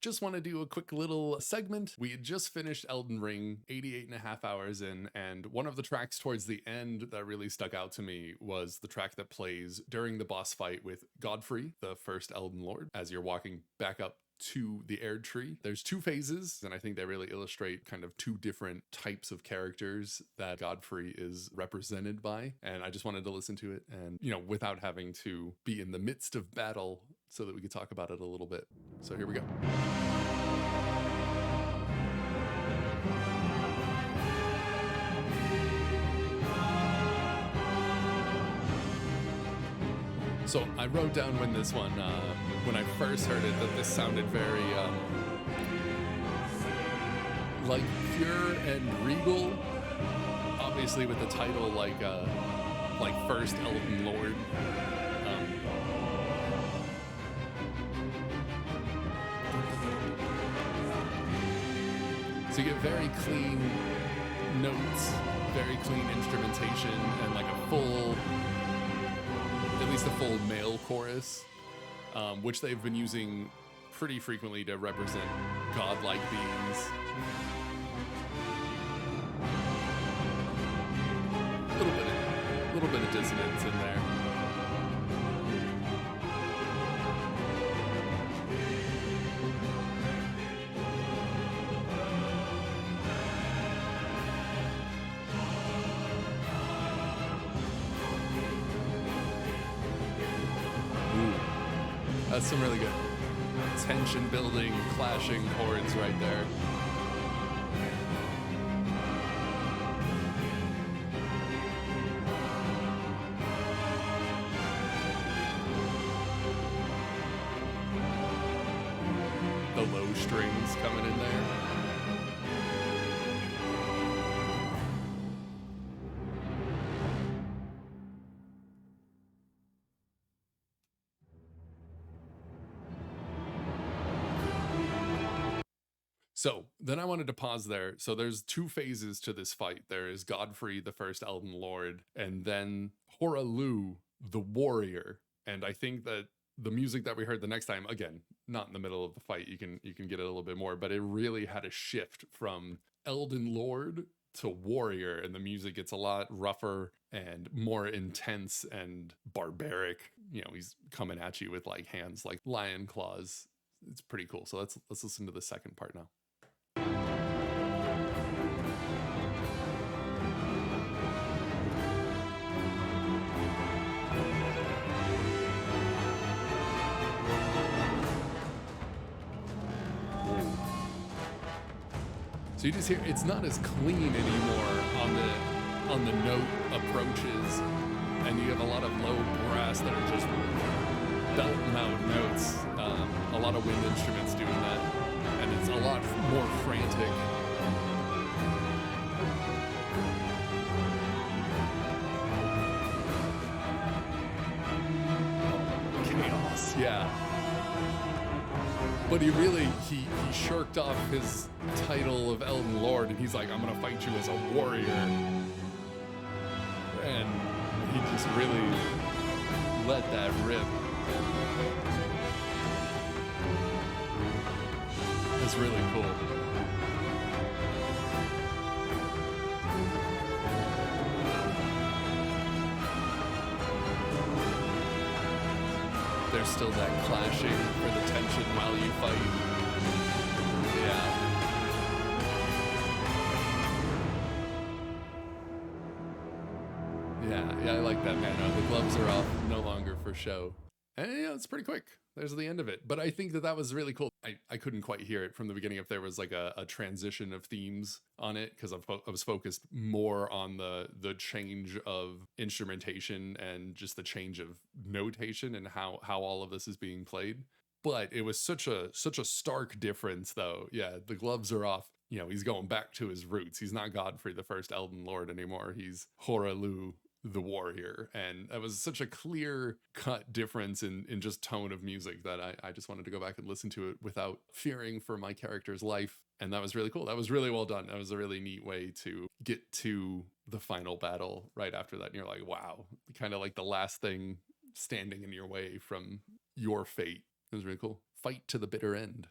Just want to do a quick little segment. We had just finished Elden Ring, 88 and a half hours in, and one of the tracks towards the end that really stuck out to me was the track that plays during the boss fight with Godfrey, the first Elden Lord, as you're walking back up to the Air Tree. There's two phases, and I think they really illustrate kind of two different types of characters that Godfrey is represented by. And I just wanted to listen to it and, without having to be in the midst of battle so that we could talk about it a little bit. So here we go. So I wrote down when I first heard it, that this sounded very like pure and regal. Obviously, with the title like First Elden Lord. So you get very clean notes, very clean instrumentation, and like at least a full male chorus, which they've been using pretty frequently to represent godlike beings. A little bit of dissonance in there. That's some really good tension building, clashing chords right there. The low strings coming in there. So then I wanted to pause there. So there's two phases to this fight. There is Godfrey, the first Elden Lord, and then Horalu, the warrior. And I think that the music that we heard the next time, again, not in the middle of the fight, you can get a little bit more, but it really had a shift from Elden Lord to warrior, and the music gets a lot rougher and more intense and barbaric. He's coming at you with like hands like lion claws. It's pretty cool. So let's listen to the second part now. So you just hear it's not as clean anymore on the note approaches, and you have a lot of low brass that are just belting out notes. A lot of wind instruments doing that, and it's a lot more frantic. Chaos, yeah. But he shirked off his title of Elden Lord, and he's like, I'm gonna fight you as a warrior. And he just really let that rip. It's really cool. There's still that clashing for the tension while you fight. Yeah, I like that, man. The gloves are off, no longer for show. And it's pretty quick. There's the end of it. But I think that was really cool. I couldn't quite hear it from the beginning if there was like a transition of themes on it, because I was focused more on the change of instrumentation and just the change of notation and how all of this is being played. But it was such a stark difference, though. Yeah, the gloves are off. He's going back to his roots. He's not Godfrey, the first Elden Lord anymore. He's Horalu, the warrior. And that was such a clear cut difference in just tone of music that I just wanted to go back and listen to it without fearing for my character's life. And that was really cool. That was really well done. That was a really neat way to get to the final battle right after that. And you're like, wow, kind of like the last thing standing in your way from your fate. It was really cool. Fight to the bitter end.